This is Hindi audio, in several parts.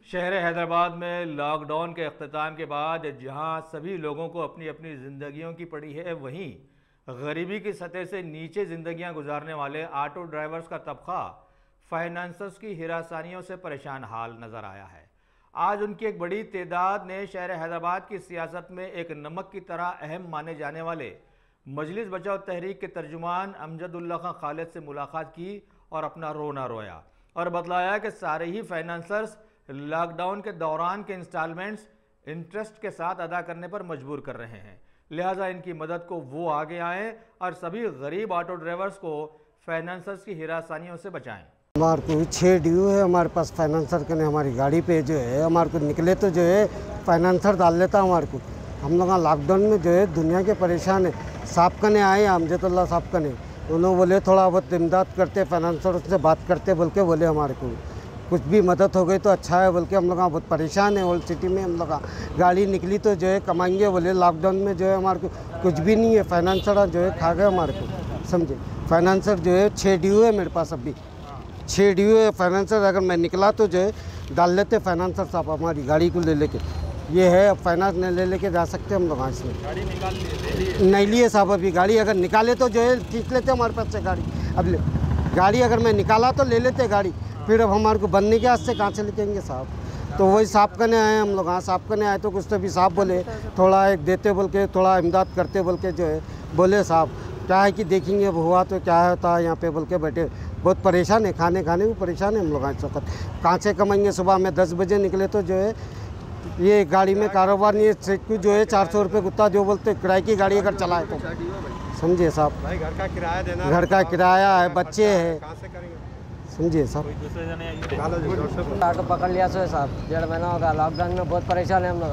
शहर हैदराबाद में लॉकडाउन के अख्ताम के बाद जहां सभी लोगों को अपनी अपनी ज़िंदगियों की पड़ी है, वहीं गरीबी की सतह से नीचे ज़िंदगियां गुजारने वाले ऑटो ड्राइवर्स का तबका फाइनेंसर्स की हिरासानियों से परेशान हाल नज़र आया है। आज उनकी एक बड़ी तादाद ने शहर हैदराबाद की सियासत में एक नमक की तरह अहम माने जाने वाले मजलिस बचाओ तहरीक के तर्जुमान अमजदुल्ला खां खालिद से मुलाकात की और अपना रोना रोया और बतलाया कि सारे ही फाइनेंसर्स लॉकडाउन के दौरान के इंस्टॉलमेंट्स इंटरेस्ट के साथ अदा करने पर मजबूर कर रहे हैं, लिहाजा इनकी मदद को वो आगे आएँ और सभी गरीब ऑटो ड्राइवर्स को फाइनेंसर्स की हिरासानियों से बचाएं। हमारे को 6 ड्यू है हमारे पास फाइनेंसर के ने हमारी गाड़ी पे जो है हमारे को निकले तो जो है फाइनेंसर डाल लेता हमारे को। हम लोग लॉकडाउन में जो है दुनिया के परेशान है। साहब कने आए अमजदुल्ला साहब कने, उन्होंने बोले थोड़ा बहुत इमदाद करते फाइनेंसर से बात करते बोल के बोले हमारे को कुछ भी मदद हो गई तो अच्छा है बोल के। हम लोग बहुत परेशान है। ओल्ड सिटी में हम लोग गाड़ी निकली तो जो है कमाएंगे बोले। लॉकडाउन में जो है हमारे को कुछ भी नहीं है, फाइनेंसर जो है खा गए हमारे को, समझे। फाइनेंसर जो है 6 ड्यू है मेरे पास, अभी 6 ड्यू है फाइनेंसर। अगर मैं निकला तो जो है डाल लेते फाइनेंसर साहब हमारी गाड़ी को ले लेके। ये है अब फाइनेंस ले लेके जा सकते हम लोग। इसमें गाड़ी निकाल लिए नहीं लिए साहब, अभी गाड़ी अगर निकाले तो जो है खींच लेते हमारे पास से गाड़ी। अब गाड़ी अगर मैं निकाला तो ले लेते गाड़ी, फिर अब हमारे को बनने के हाथ से कहाँ से लिखेंगे साहब। तो वही साहब करने आए हम लोग। हाँ साहब करने आए तो कुछ तो भी साहब बोले थोड़ा एक देते बोल के, थोड़ा इमदाद करते बोल के जो है बोले साहब। क्या है कि देखेंगे अब हुआ तो क्या होता है यहाँ पे बोल के बैठे। बहुत परेशान है, खाने भी परेशान है हम लोग इस वक्त। कहाँ से कमाएंगे। सुबह में 10 बजे निकले तो जो है ये गाड़ी में कारोबार नहीं है। सेठ जो है 400 रुपये कुत्ता जो बोलते किराए की गाड़ी अगर चलाए तो, समझिए साहब। भाई घर का किराया देना, घर का किराया है, बच्चे है, समझिए साहब। ऑटो पकड़ लिया सो साहब, 1.5 महीना होगा। लॉकडाउन में बहुत परेशान है हम लोग।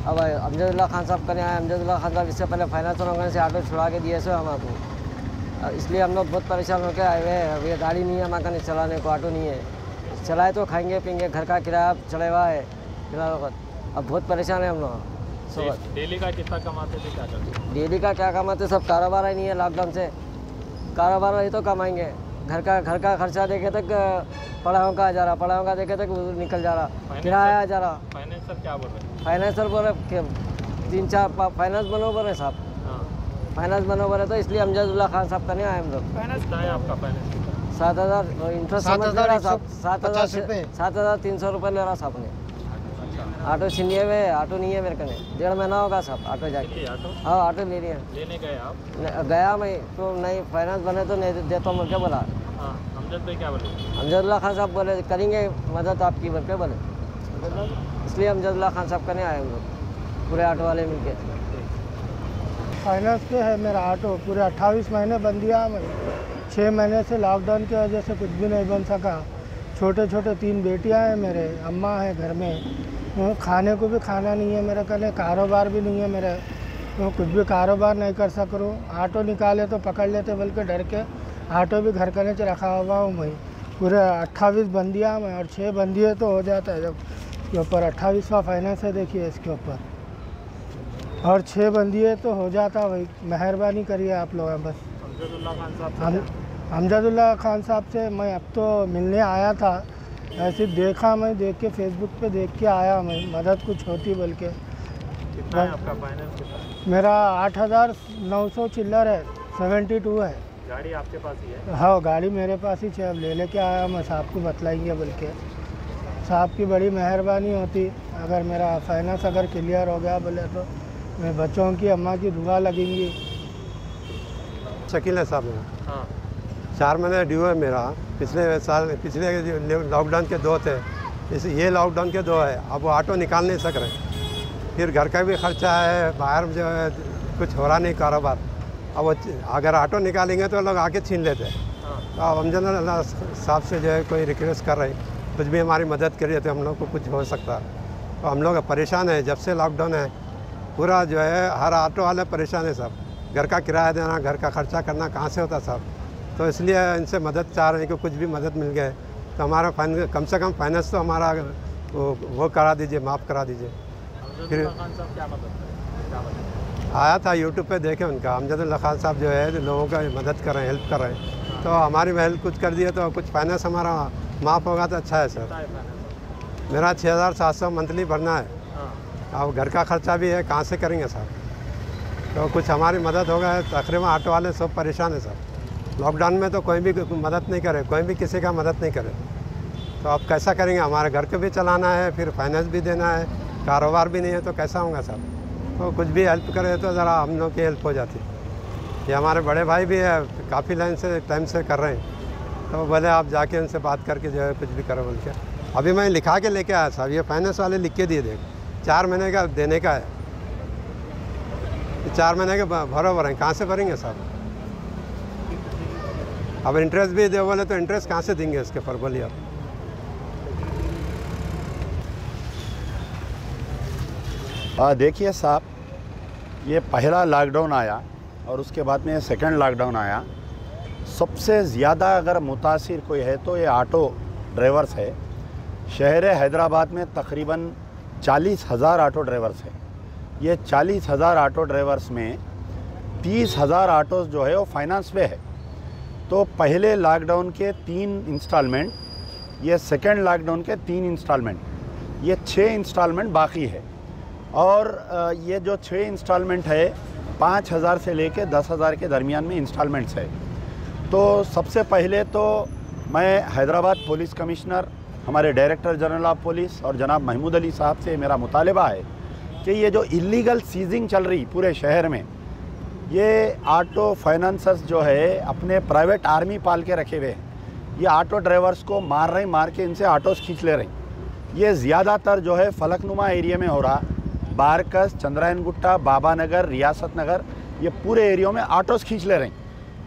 अब अमजदुल्ला खान साहब करने आए। अमजदुल्ला खान साहब इससे पहले फाइनेंस ऑर्गेनाइजेशन से ऑटो छुड़ा के दिए सो हमको, इसलिए हम लोग बहुत परेशान होकर आए हुए हैं। अब ये गाड़ी नहीं है हमारे कहीं चलाने को, ऑटो नहीं है। चलाए तो खाएंगे पीएंगे, घर का किराया चले हुआ है फिलहाल वक्त। अब बहुत परेशान है हम लोग। डेली का कितना कमाते थे, क्या करते? डेली का क्या कमाते, सब कारोबार ही नहीं है लॉकडाउन से। कारोबार ही तो कमाएंगे। घर का खर्चा देखे तक पढ़ाओं का जा रहा, पढ़ाओं का देखे तक निकल जा रहा, किराया जा रहा। फाइनेंसर क्या बोल रहे? फाइनेंसर बोल रहे 3-4 फाइनेंस बनो बोल रहे साहब। फाइनेंस बनो बोल रहे तो इसलिए अमजदुल्ला खान साहब करने आए हम लोग। फाइनेंस है आपका? फाइनेंस 7,000 इंटरेस्ट समझ ले रहा साहब। 7,300 रुपये ले रहा साहब ने। ऑटो छीनिए हुए, ऑटो नहीं है मेरे कने। 1.5 महीना होगा साहब ऑटो जाके। हाँ ऑटो ले लिया। लेने गए आप? गया मैं तो नहीं, फाइनेंस बने तो नहीं देता हूँ क्या बोला। अमजद भाई क्या बोले? अमजदुल्ला खान साहब बोले करेंगे मदद आपकी बोल के बोले, इसलिए अमजदुल्ला खान साहब करने आए हम लोग पूरे ऑटो वाले मिलके। फाइनेंस पे है मेरा ऑटो, पूरे 28 महीने बन दिया मैं। 6 महीने से लॉकडाउन की वजह से कुछ भी नहीं बन सका। छोटे 3 बेटियां हैं मेरे, अम्मा है घर में। खाने को भी खाना नहीं है मेरे कने, कारोबार भी नहीं है मेरे। कुछ भी कारोबार नहीं कर सक रहा हूँ। ऑटो निकाले तो पकड़ लेते बल्कि डर के। ऑटो भी घर कने रखा हुआ हूँ मैं। पूरे 28 बन दिया मैं, और 6 बन दिए तो हो जाता है। जब के ऊपर 28वां फाइनेंस है, देखिए इसके ऊपर, और 6 बन दिए तो हो जाता भाई। मेहरबानी करिए आप लोग बस। अमजदुल्ला खान साहब से मैं अब तो मिलने आया था, ऐसे देखा मैं, देख के फेसबुक पे देख के आया मैं, मदद कुछ होती बोल के। कितना है आपका फाइनेंस? मेरा 8,900 चिल्लर है, 72 है। गाड़ी आपके पास ही है? हाँ गाड़ी मेरे पास ही है। अब ले लेके आया मैं, साहब को बतलाएंगे बोल के। साहब की बड़ी मेहरबानी होती अगर मेरा फाइनेंस अगर क्लियर हो गया बोले तो। मेरे बच्चों की, अम्मा की दुआ लगेंगी। शकील है साहब मेरा। हाँ 4 महीने ड्यू है मेरा। पिछले साल, पिछले लॉकडाउन के 2 थे, ये लॉकडाउन के 2 है। अब वो ऑटो निकाल नहीं सक रहे। फिर घर का भी खर्चा है, बाहर जो है कुछ हो रहा नहीं कारोबार। अब वो अगर ऑटो निकालेंगे तो लोग आके छीन लेते हैं। तो अब अमजदुल्ला साहब से जो है कोई रिक्वेस्ट कर रहे हैं, कुछ भी हमारी मदद करिए तो हम लोग को कुछ हो सकता है। तो हम लोग परेशान है, जब से लॉकडाउन है पूरा जो है हर ऑटो वाले परेशान है साहब। घर का किराया देना, घर का खर्चा करना कहाँ से होता साहब। तो इसलिए इनसे मदद चाह रहे हैं कि कुछ भी मदद मिल गए तो हमारा कम से कम फाइनेंस तो हमारा वो करा दीजिए, माफ़ करा दीजिए। फिर आया था यूट्यूब पे देखे उनका, अमजदुल्ला खान साहब जो है लोगों का मदद कर रहे हैं, हेल्प कर रहे हैं। तो हमारी हेल्प कुछ कर दिए तो कुछ फाइनेंस हमारा माफ़ होगा तो अच्छा है सर। मेरा 6,700 मंथली भरना है। अब घर का खर्चा भी है, कहाँ से करेंगे साहब? तो कुछ हमारी मदद होगा। तकरीबन ऑटो वाले सब परेशान है साहब। लॉकडाउन में तो कोई भी मदद नहीं करे, कोई भी किसी का मदद नहीं करे, तो अब कैसा करेंगे? हमारे घर को भी चलाना है, फिर फाइनेंस भी देना है, कारोबार भी नहीं है, तो कैसा होगा साहब? तो कुछ भी हेल्प करे तो ज़रा हम लोग की हेल्प हो जाती। ये हमारे बड़े भाई भी है, काफ़ी टाइम से कर रहे हैं, तो बोले आप जाके उनसे बात करके जो है कुछ भी करो बोल के। अभी मैं लिखा के लेके आया साहब, ये फाइनेंस वाले लिख के दिए, देख 4 महीने का देने का है। 4 महीने के भरो हैं, कहाँ से भरेंगे साहब? अब इंटरेस्ट भी दे बोले तो इंटरेस्ट कहाँ से देंगे इसके ऊपर, बोलिए आप? देखिए साहब, ये पहला लॉकडाउन आया और उसके बाद में सेकंड लॉकडाउन आया। सबसे ज़्यादा अगर मुतासिर कोई है तो ये ऑटो ड्राइवर्स है। शहर हैदराबाद में तकरीबन 40,000 ऑटो ड्राइवर्स हैं। ये 40,000 ऑटो ड्राइवर्स में 30,000 ऑटोज़ जो है वो फाइनेंस पे है। तो पहले लॉकडाउन के 3 इंस्टॉलमेंट, ये सेकंड लॉकडाउन के 3 इंस्टॉलमेंट, ये 6 इंस्टॉलमेंट बाकी है। और ये जो 6 इंस्टॉलमेंट है 5,000 से लेके 10,000 के दरमियान में इंस्टॉलमेंट्स है। तो सबसे पहले तो मैं हैदराबाद पुलिस कमिश्नर, हमारे डायरेक्टर जनरल ऑफ पुलिस और जनाब महमूद अली साहब से मेरा मुतालबा है कि ये जो इलीगल सीजिंग चल रही पूरे शहर में, ये ऑटो फाइनेंसर्स जो है अपने प्राइवेट आर्मी पाल के रखे हुए हैं। ये ऑटो ड्राइवर्स को मार के इनसे ऑटोस खींच ले रही। ये ज़्यादातर जो है फलकनुमा एरिया में हो रहा, बारकस, चंद्रायन गुट्टा, बाबा नगर, रियासत नगर, ये पूरे एरियो में ऑटोस खींच ले रही।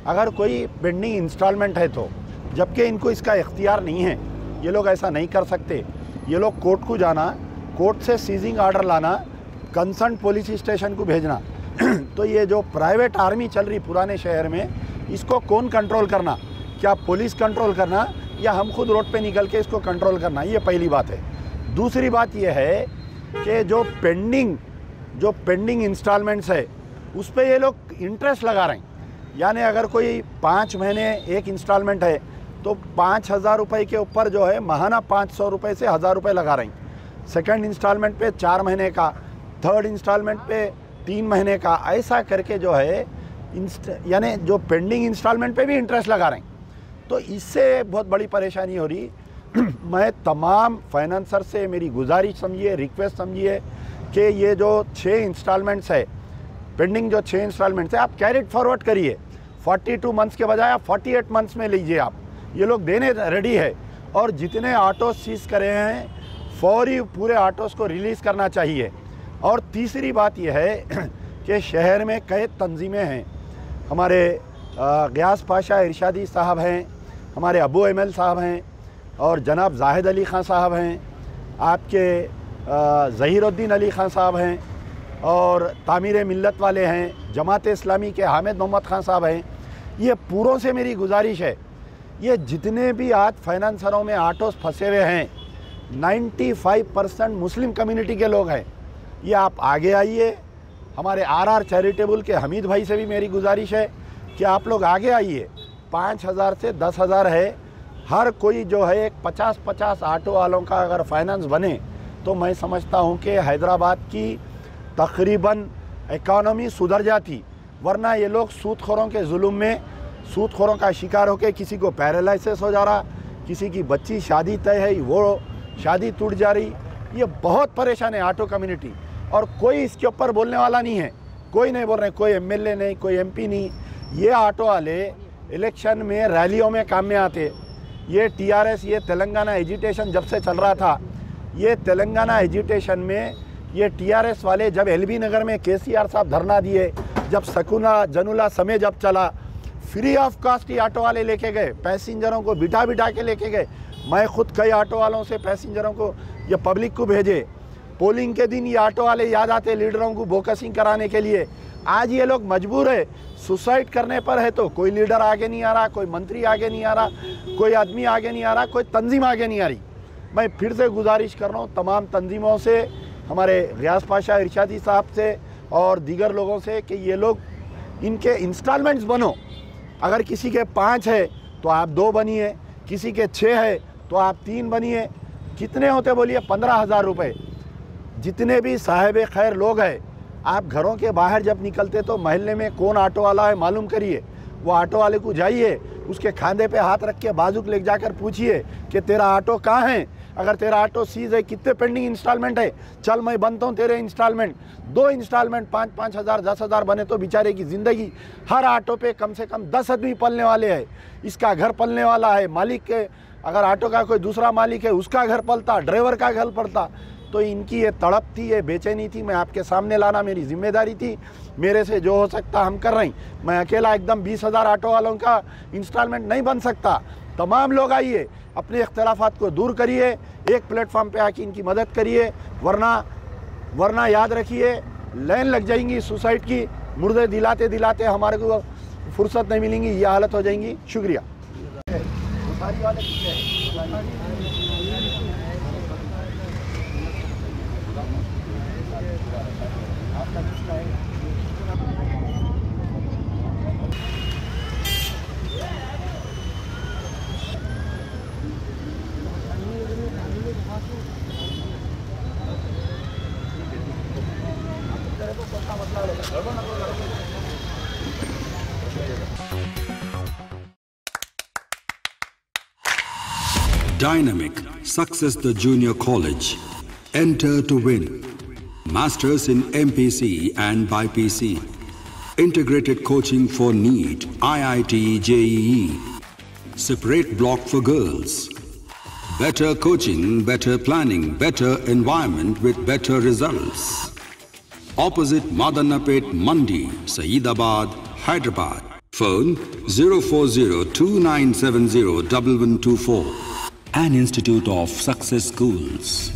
अगर कोई पेंडिंग इंस्टॉलमेंट है तो, जबकि इनको इसका इख्तियार नहीं है, ये लोग ऐसा नहीं कर सकते। ये लोग कोर्ट को जाना, कोर्ट से सीजिंग ऑर्डर लाना, कंसर्न पुलिस स्टेशन को भेजना। तो ये जो प्राइवेट आर्मी चल रही पुराने शहर में, इसको कौन कंट्रोल करना? क्या पुलिस कंट्रोल करना या हम खुद रोड पे निकल के इसको कंट्रोल करना? ये पहली बात है। दूसरी बात ये है कि जो पेंडिंग इंस्टॉलमेंट्स है उस पर ये लोग इंटरेस्ट लगा रहे हैं। यानी अगर कोई 5 महीने एक इंस्टॉलमेंट है तो 5,000 रुपये के ऊपर जो है माहाना 500 रुपये से 1,000 रुपये लगा रही। सेकंड इंस्टॉलमेंट पे 4 महीने का, थर्ड इंस्टॉलमेंट पे 3 महीने का, ऐसा करके जो है यानी जो पेंडिंग इंस्टॉलमेंट पे भी इंटरेस्ट लगा रहे हैं। तो इससे बहुत बड़ी परेशानी हो रही। मैं तमाम फाइनेंसर से मेरी गुजारिश समझिए, रिक्वेस्ट समझिए कि ये जो 6 इंस्टॉलमेंट्स है, पेंडिंग जो 6 इंस्टॉलमेंट्स है, आप कैरिड फॉरवर्ड करिए। 42 मंथ्स के बजाय आप 48 मंथ्स में लीजिए आप। ये लोग देने रेडी है। और जितने ऑटो सीज करे हैं फौरी पूरे ऑटोस को रिलीज़ करना चाहिए। और तीसरी बात यह है कि शहर में कई तंजीमें हैं। हमारे गयास पाशा इरशादी साहब हैं, हमारे अबू एमएल साहब हैं और जनाब जाहिद अली ख़ान साहब हैं, आपके ज़हीरुद्दीन अली ख़ान साहब हैं और तामीर मिल्लत वाले हैं, जमात इस्लामी के हामिद मोहम्मद ख़ान साहब हैं। ये पूरों से मेरी गुजारिश है, ये जितने भी आज फाइनेंसरों में ऑटोस फंसे हुए हैं 95% मुस्लिम कम्युनिटी के लोग हैं। ये आप आगे आइए। हमारे आर चैरिटेबल के हमीद भाई से भी मेरी गुजारिश है कि आप लोग आगे आइए। 5,000 से 10,000 है। हर कोई जो है 50-50 ऑटो वालों का अगर फाइनेंस बने तो मैं समझता हूँ कि हैदराबाद की तकरीबन इकॉनमी सुधर जाती। वरना ये लोग सूदखोरों के जुल्म में सूदखोरों का शिकार होकर किसी को पैरालिसिस हो जा रहा, किसी की बच्ची शादी तय है वो शादी टूट जा रही। ये बहुत परेशान है ऑटो कम्युनिटी और कोई इसके ऊपर बोलने वाला नहीं है। कोई नहीं बोल रहे, कोई एमएलए नहीं, कोई एमपी नहीं। ये ऑटो वाले इलेक्शन में रैलियों में काम में आते। ये टीआरएस, ये तेलंगाना एजिटेशन जब से चल रहा था, ये तेलंगाना एजिटेशन में ये टीआरएस वाले जब एलबी नगर में केसीआर साहब धरना दिए, जब सकूना जनुला समय जब चला, free of cost he auto वाले लेके गए, पैसेंजरों को बिठा के लेके गए। मैं खुद कई ऑटो वालों से पैसेंजरों को या पब्लिक को भेजे। पोलिंग के दिन ये ऑटो वाले याद आते लीडरों को बोकसिंग कराने के लिए। आज ये लोग मजबूर है, सुसाइड करने पर है तो कोई लीडर आगे नहीं आ रहा, कोई मंत्री आगे नहीं आ रहा, कोई आदमी आगे नहीं आ रहा, कोई तंजीम आगे नहीं आ रही। मैं फिर से गुजारिश कर रहा हूँ तमाम तंजीमों से, हमारे गयास पाशा इरशादी साहब से और दीगर लोगों से कि ये लोग इनके इंस्टॉलमेंट्स बनो। अगर किसी के 5 है तो आप 2 बनिए, किसी के 6 है तो आप 3 बनिए। कितने होते बोलिए? 15,000 रुपये। जितने भी साहिब खैर लोग हैं, आप घरों के बाहर जब निकलते तो मोहल्ले में कौन ऑटो वाला है मालूम करिए। वो ऑटो वाले को जाइए, उसके खांधे पे हाथ रख के बाजू ले जाकर पूछिए कि तेरा ऑटो कहाँ है। अगर तेरा ऑटो सीज है, कितने पेंडिंग इंस्टॉलमेंट है, चल मैं बनता हूँ तेरे इंस्टॉलमेंट। 2 इंस्टॉलमेंट 5-5 हज़ार 10 हज़ार बने तो बेचारे की ज़िंदगी। हर ऑटो पे कम से कम 10 आदमी पलने वाले हैं। इसका घर पलने वाला है, मालिक के अगर ऑटो का कोई दूसरा मालिक है उसका घर पलता, ड्राइवर का घर पलता। तो इनकी ये तड़प थी, ये बेचैनी थी, मैं आपके सामने लाना मेरी जिम्मेदारी थी। मेरे से जो हो सकता हम कर रहे हैं। मैं अकेला एकदम 20,000 ऑटो वालों का इंस्टॉलमेंट नहीं बन सकता। तमाम लोग आइए, अपने इख्तलाफात को दूर करिए, एक प्लेटफॉर्म पे आके इनकी मदद करिए, वरना याद रखिए लाइन लग जाएंगी सुसाइड की। मुर्दे दिलाते दिलाते हमारे को फुर्सत नहीं मिलेंगी, ये हालत हो जाएंगी। शुक्रिया। Dynamic Success the Junior College. Enter to win. Masters in MPC and BPC. Integrated coaching for NEET, IIT, JEE. Separate block for girls. Better coaching, better planning, better environment with better results. Opposite Madanapet Mandi, Saeedabad, Hyderabad. Phone 04029701124. An Institute of Success Schools.